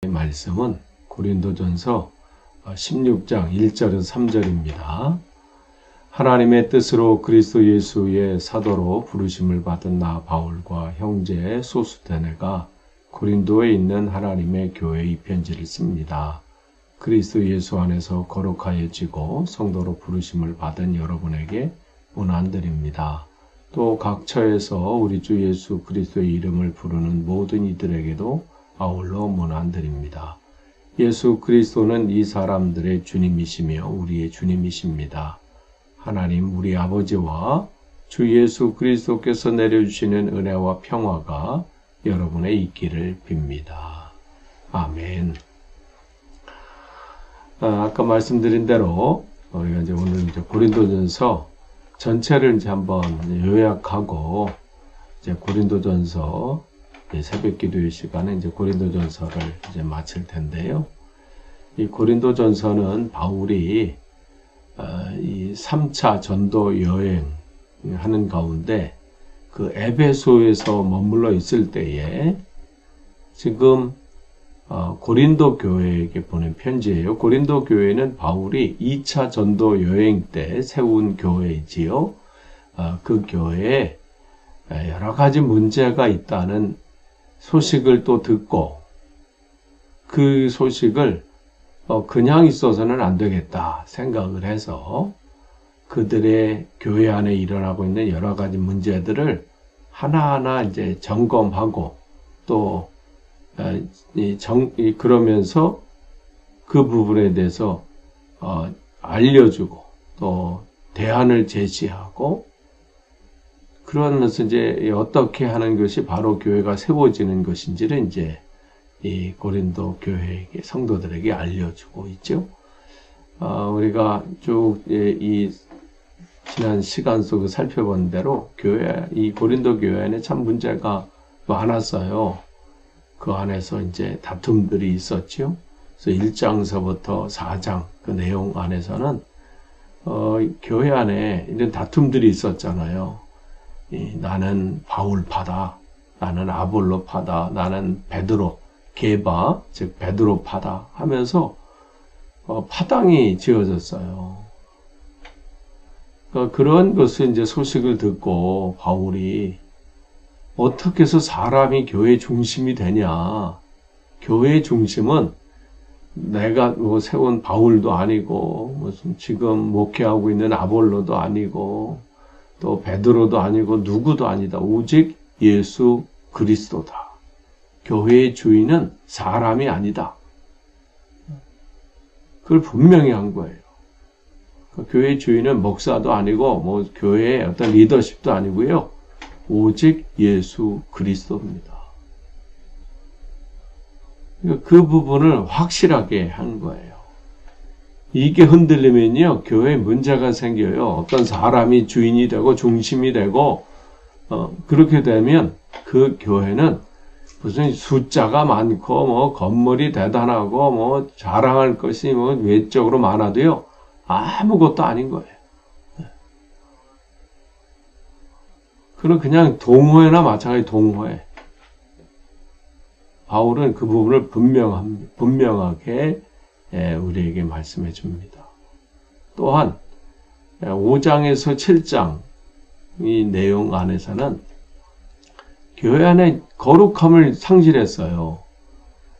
말씀은 고린도전서 16장 1절에서 3절입니다. 하나님의 뜻으로 그리스도 예수의 사도로 부르심을 받은 나 바울과 형제 소수데네가 고린도에 있는 하나님의 교회에 이 편지를 씁니다. 그리스도 예수 안에서 거룩하여지고 성도로 부르심을 받은 여러분에게 문안드립니다. 또 각 처에서 우리 주 예수 그리스도의 이름을 부르는 모든 이들에게도 아울러 문안드립니다. 예수 그리스도는 이 사람들의 주님이시며 우리의 주님이십니다. 하나님 우리 아버지와 주 예수 그리스도께서 내려주시는 은혜와 평화가 여러분의 있기를 빕니다. 아멘. 아까 말씀드린 대로 우리가 이제 오늘 고린도전서 전체를 이제 한번 요약하고 이제 고린도전서 새벽 기도의 시간에 이제 고린도전서를 이제 마칠 텐데요. 이 고린도전서는 바울이 이 3차 전도 여행 하는 가운데 그 에베소에서 머물러 있을 때에 지금 고린도 교회에게 보낸 편지예요. 고린도 교회는 바울이 2차 전도 여행 때 세운 교회이지요. 그 교회에 여러 가지 문제가 있다는 소식을 또 듣고 그 소식을 그냥 있어서는 안 되겠다 생각을 해서 그들의 교회 안에 일어나고 있는 여러 가지 문제들을 하나하나 이제 점검하고 또 그러면서 그 부분에 대해서 알려주고 또 대안을 제시하고 그러면서 이제 어떻게 하는 것이 바로 교회가 세워지는 것인지를 이제 이 고린도 교회에게 성도들에게 알려주고 있죠. 우리가 쭉 이 지난 시간 속에 살펴본 대로 이 고린도 교회 안에 참 문제가 많았어요. 그 안에서 이제 다툼들이 있었죠. 그래서 1장서부터 4장 그 내용 안에서는 교회 안에 이런 다툼들이 있었잖아요. 나는 바울파다, 나는 아볼로파다, 나는 베드로, 게바, 즉 베드로파다 하면서 파당이 지어졌어요. 그런 것을 이제 소식을 듣고 바울이 어떻게 해서 사람이 교회 중심이 되냐? 교회의 중심은 내가 세운 바울도 아니고 무슨 지금 목회하고 있는 아볼로도 아니고 또 베드로도 아니고 누구도 아니다. 오직 예수 그리스도다. 교회의 주인은 사람이 아니다. 그걸 분명히 한 거예요. 교회의 주인은 목사도 아니고 교회의 어떤 리더십도 아니고요. 오직 예수 그리스도입니다. 그 부분을 확실하게 한 거예요. 이게 흔들리면요, 교회에 문제가 생겨요. 어떤 사람이 주인이 되고 중심이 되고, 그렇게 되면 그 교회는 무슨 숫자가 많고, 건물이 대단하고, 자랑할 것이 외적으로 많아도요, 아무것도 아닌 거예요. 그럼 그냥 동호회나 마찬가지 동호회. 바울은 그 부분을 분명하게 우리에게 말씀해 줍니다. 또한 5장에서 7장 이 내용 안에서는 교회 안에 거룩함을 상실했어요.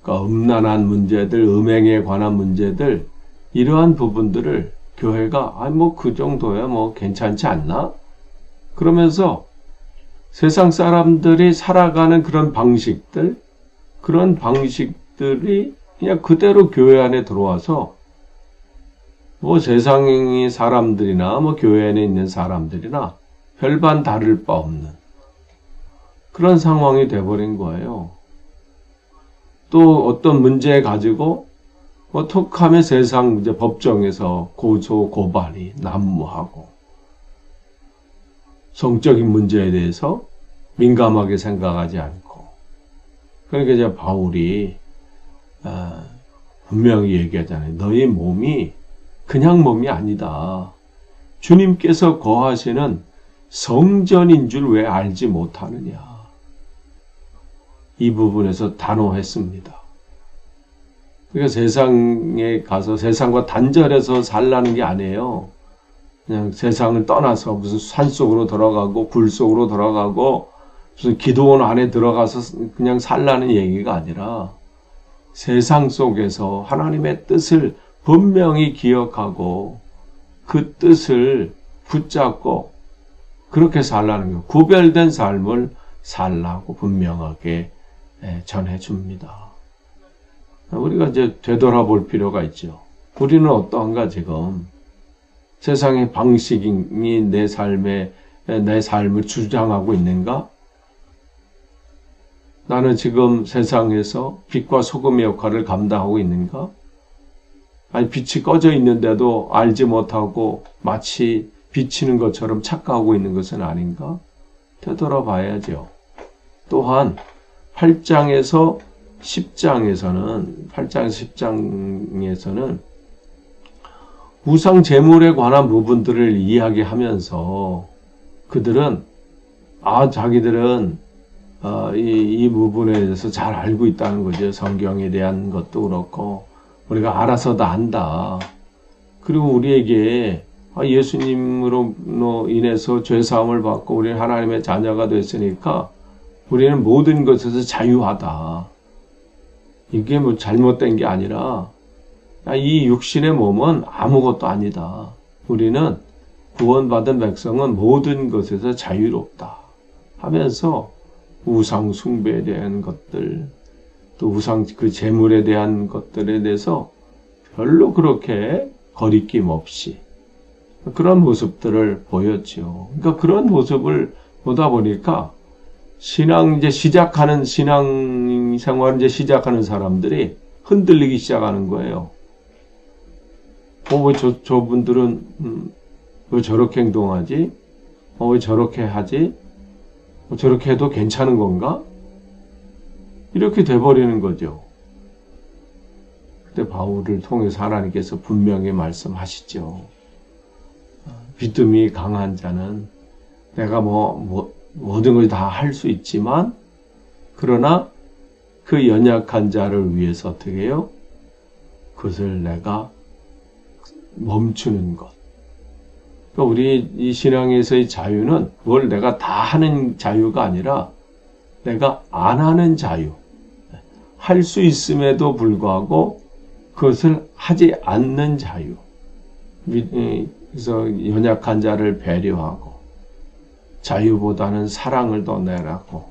그러니까 음란한 문제들, 음행에 관한 문제들 이러한 부분들을 교회가 그 정도야 괜찮지 않나? 그러면서 세상 사람들이 살아가는 그런 방식들이 그냥 그대로 교회 안에 들어와서 세상의 사람들이나 교회 안에 있는 사람들이나 별반 다를 바 없는 그런 상황이 돼버린 거예요. 또 어떤 문제 가지고 톡하면 세상 문제 법정에서 고소 고발이 난무하고 성적인 문제에 대해서 민감하게 생각하지 않고 그러니까 이제 바울이 분명히 얘기하잖아요. 너희 몸이 그냥 몸이 아니다. 주님께서 거하시는 성전인 줄 왜 알지 못하느냐. 이 부분에서 단호했습니다. 그러니까 세상에 가서 세상과 단절해서 살라는 게 아니에요. 그냥 세상을 떠나서 무슨 산 속으로 들어가고 굴 속으로 들어가고 무슨 기도원 안에 들어가서 그냥 살라는 얘기가 아니라 세상 속에서 하나님의 뜻을 분명히 기억하고 그 뜻을 붙잡고 그렇게 살라는 거예요. 구별된 삶을 살라고 분명하게 전해줍니다. 우리가 이제 되돌아볼 필요가 있죠. 우리는 어떠한가 지금 세상의 방식이 내 삶을 주장하고 있는가? 나는 지금 세상에서 빛과 소금의 역할을 감당하고 있는가? 아니, 빛이 꺼져 있는데도 알지 못하고 마치 비치는 것처럼 착각하고 있는 것은 아닌가? 되돌아봐야죠. 또한 8장에서 10장에서는 우상 제물에 관한 부분들을 이야기하면서 그들은 자기들은 이 부분에 대해서 잘 알고 있다는 거죠. 성경에 대한 것도 그렇고 우리가 알아서 다 안다. 그리고 우리에게 예수님으로 인해서 죄사함을 받고 우리는 하나님의 자녀가 됐으니까 우리는 모든 것에서 자유하다. 이게 뭐 잘못된 게 아니라 이 육신의 몸은 아무것도 아니다. 우리는 구원받은 백성은 모든 것에서 자유롭다 하면서 우상 숭배에 대한 것들, 또 우상 그 제물에 대한 것들에 대해서 별로 그렇게 거리낌 없이 그런 모습들을 보였죠. 그러니까 그런 모습을 보다 보니까 신앙 생활을 시작하는 사람들이 흔들리기 시작하는 거예요. 왜 저분들은 왜 저렇게 행동하지? 왜 저렇게 하지? 저렇게 해도 괜찮은 건가? 이렇게 돼버리는 거죠. 그때 바울을 통해서 하나님께서 분명히 말씀하시죠. 믿음이 강한 자는 내가 모든 걸 다 할 수 있지만 그러나 그 연약한 자를 위해서 어떻게 해요? 그것을 내가 멈추는 것. 그러니까 우리 이 신앙에서의 자유는 뭘 내가 다 하는 자유가 아니라 내가 안 하는 자유. 할 수 있음에도 불구하고 그것을 하지 않는 자유. 그래서 연약한 자를 배려하고 자유보다는 사랑을 더 내라고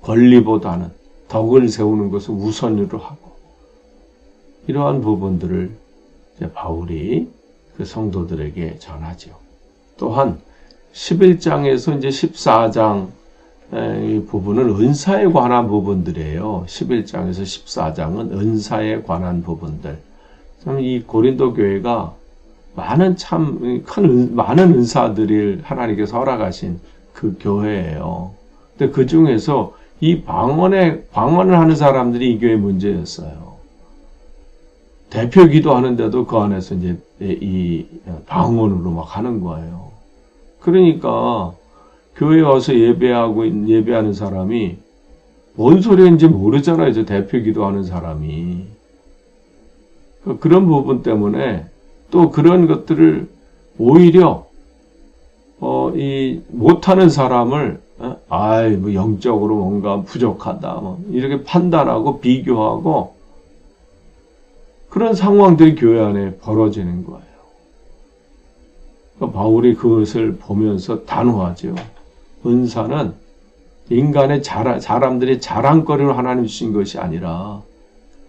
권리보다는 덕을 세우는 것을 우선으로 하고 이러한 부분들을 이제 바울이 그 성도들에게 전하죠. 또한 11장에서 이제 14장 이 부분은 은사에 관한 부분들이에요. 11장에서 14장은 은사에 관한 부분들. 참 이 고린도 교회가 많은 은사들을 하나님께서 허락하신 그 교회예요. 근데 그 중에서 이 방언을 하는 사람들이 이 교회 문제였어요. 대표 기도하는데도 그 안에서 이제 이 방언으로 막 하는 거예요. 그러니까 교회에 와서 예배하는 사람이 뭔 소리인지 모르잖아요. 저 대표 기도하는 사람이. 그런 부분 때문에 또 그런 것들을 오히려 이 못하는 사람을 뭐 영적으로 뭔가 부족하다 뭐 이렇게 판단하고 비교하고 그런 상황들이 교회 안에 벌어지는 거예요. 그러니까 바울이 그것을 보면서 단호하죠. 은사는 인간의 사람들이 자랑거리로 하나님 주신 것이 아니라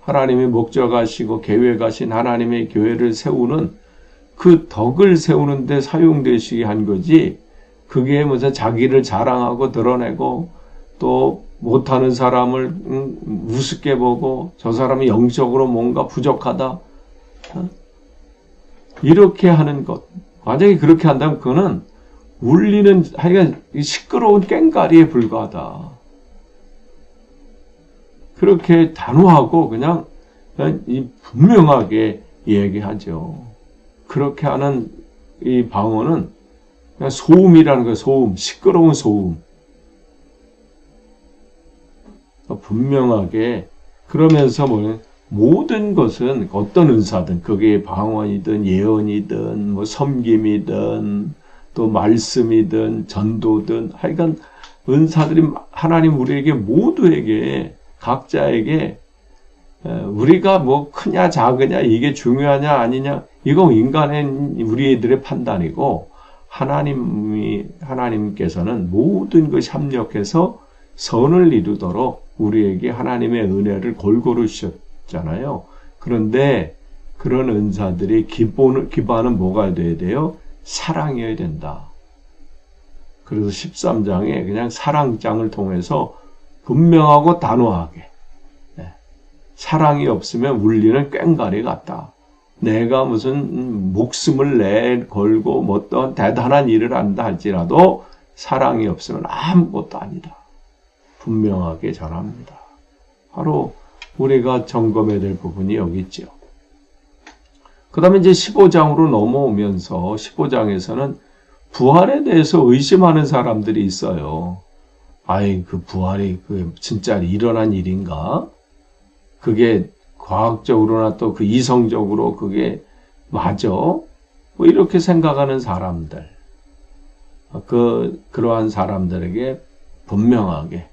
하나님의 목적하시고 계획하신 하나님의 교회를 세우는 그 덕을 세우는 데 사용되시게 한 거지 그게 무슨 자기를 자랑하고 드러내고 또 못하는 사람을 우습게 보고 저 사람이 영적으로 뭔가 부족하다 이렇게 하는 것 만약에 그렇게 한다면 그거는 울리는 하여간 시끄러운 꽹과리에 불과하다. 그렇게 단호하고 그냥 분명하게 얘기하죠. 그렇게 하는 이 방언은 그냥 소음이라는 거예요. 소음, 시끄러운 소음. 분명하게 그러면서 모든 것은 어떤 은사든 그게 방언이든 예언이든 뭐 섬김이든 또 말씀이든 전도든 하여간 은사들이 하나님 우리에게 모두에게 각자에게 우리가 뭐 크냐 작으냐 이게 중요하냐 아니냐 이거 인간의 우리들의 판단이고 하나님께서는 모든 것이 합력해서 선을 이루도록 우리에게 하나님의 은혜를 골고루 주셨잖아요. 그런데 그런 은사들이 기반은 뭐가 돼야 돼요? 사랑이어야 된다. 그래서 13장에 그냥 사랑장을 통해서 분명하고 단호하게 사랑이 없으면 울리는 꽹과리 같다. 내가 무슨 목숨을 걸고 뭐 어떤 대단한 일을 한다 할지라도 사랑이 없으면 아무것도 아니다. 분명하게 전합니다. 바로 우리가 점검해야 될 부분이 여기 있죠. 그 다음에 이제 15장으로 넘어오면서 15장에서는 부활에 대해서 의심하는 사람들이 있어요. 아이, 그 부활이 진짜 일어난 일인가? 그게 과학적으로나 또 그 이성적으로 그게 맞아? 뭐 이렇게 생각하는 사람들. 그러한 사람들에게 분명하게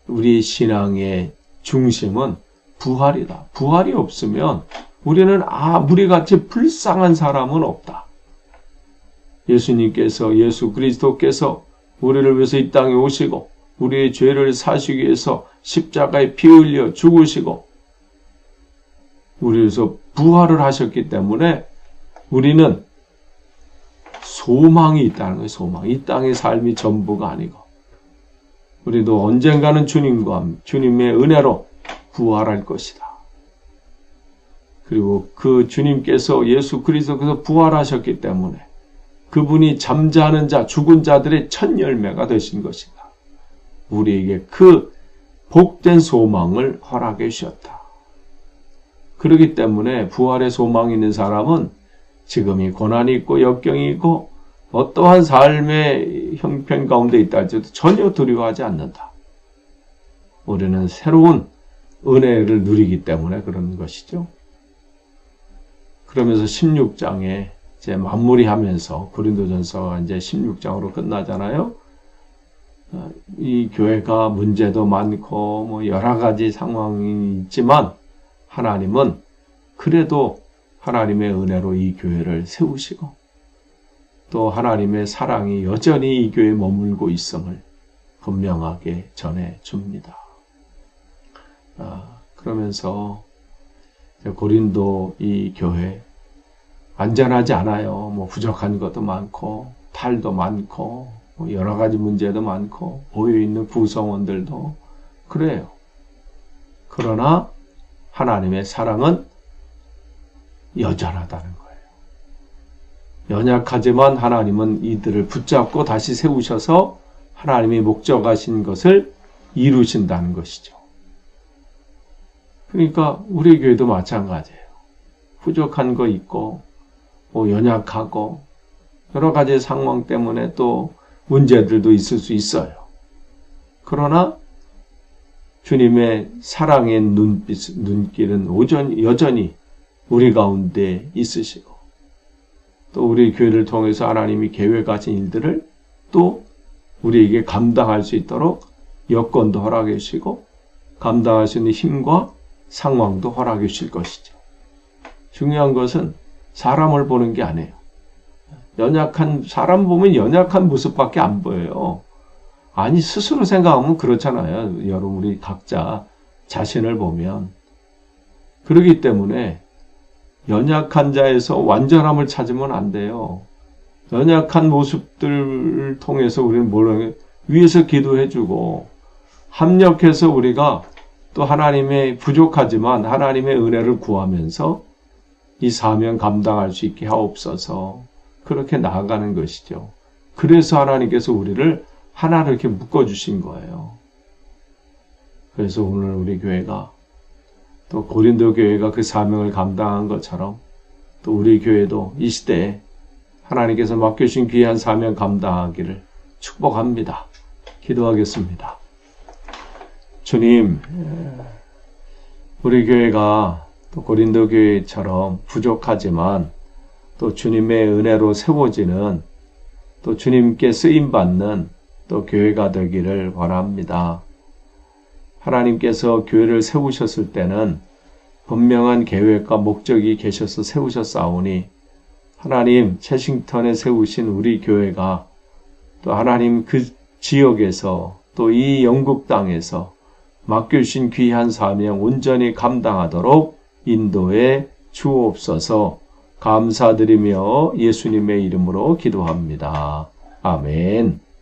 우리 신앙의 중심은 부활이다. 부활이 없으면 우리는 아무리같이 불쌍한 사람은 없다. 예수 그리스도께서 우리를 위해서 이 땅에 오시고 우리의 죄를 사시기 위해서 십자가에 피 흘려 죽으시고 우리를 위해서 부활을 하셨기 때문에 우리는 소망이 있다는 거예요. 소망. 이 땅의 삶이 전부가 아니고 우리도 언젠가는 주님의 은혜로 부활할 것이다. 그리고 그 주님께서 예수 그리스도께서 부활하셨기 때문에 그분이 잠자는 자, 죽은 자들의 첫 열매가 되신 것이다. 우리에게 그 복된 소망을 허락해 주셨다. 그렇기 때문에 부활의 소망이 있는 사람은 지금이 고난이 있고 역경이 있고 어떠한 삶의 형편 가운데 있다 할지라도 전혀 두려워하지 않는다. 우리는 새로운 은혜를 누리기 때문에 그런 것이죠. 그러면서 16장에 이제 마무리하면서 고린도전서가 이제 16장으로 끝나잖아요. 이 교회가 문제도 많고 뭐 여러 가지 상황이 있지만 하나님은 그래도 하나님의 은혜로 이 교회를 세우시고 또 하나님의 사랑이 여전히 이 교회에 머물고 있음을 분명하게 전해줍니다. 그러면서 고린도 이 교회 안전하지 않아요. 뭐 부족한 것도 많고 탈도 많고 뭐 여러 가지 문제도 많고 보여있는 구성원들도 그래요. 그러나 하나님의 사랑은 여전하다는 거예요. 연약하지만 하나님은 이들을 붙잡고 다시 세우셔서 하나님이 목적하신 것을 이루신다는 것이죠. 그러니까 우리 교회도 마찬가지예요. 부족한 거 있고 뭐 연약하고 여러 가지 상황 때문에 또 문제들도 있을 수 있어요. 그러나 주님의 사랑의 눈길은 여전히 우리 가운데 있으시고 또 우리 교회를 통해서 하나님이 계획하신 일들을 또 우리에게 감당할 수 있도록 여건도 허락해 주시고 감당할 수 있는 힘과 상황도 허락해 주실 것이죠. 중요한 것은 사람을 보는 게 아니에요. 사람 보면 연약한 모습밖에 안 보여요. 아니, 스스로 생각하면 그렇잖아요. 여러분, 우리 각자 자신을 보면. 그렇기 때문에 연약한 자에서 완전함을 찾으면 안 돼요. 연약한 모습들을 통해서 우리는 위에서 기도해주고 합력해서 우리가 또 하나님의 부족하지만 하나님의 은혜를 구하면서 이 사명 감당할 수 있게 하옵소서. 그렇게 나아가는 것이죠. 그래서 하나님께서 우리를 하나로 이렇게 묶어주신 거예요. 그래서 오늘 우리 교회가 또 고린도 교회가 그 사명을 감당한 것처럼 또 우리 교회도 이 시대에 하나님께서 맡겨주신 귀한 사명 감당하기를 축복합니다. 기도하겠습니다. 주님, 우리 교회가 또 고린도 교회처럼 부족하지만 또 주님의 은혜로 세워지는 또 주님께 쓰임받는 또 교회가 되기를 바랍니다. 하나님께서 교회를 세우셨을 때는 분명한 계획과 목적이 계셔서 세우셨사오니 하나님 채싱턴에 세우신 우리 교회가 또 하나님 그 지역에서 또 이 영국 땅에서 맡겨주신 귀한 사명 온전히 감당하도록 인도해 주옵소서. 감사드리며 예수님의 이름으로 기도합니다. 아멘.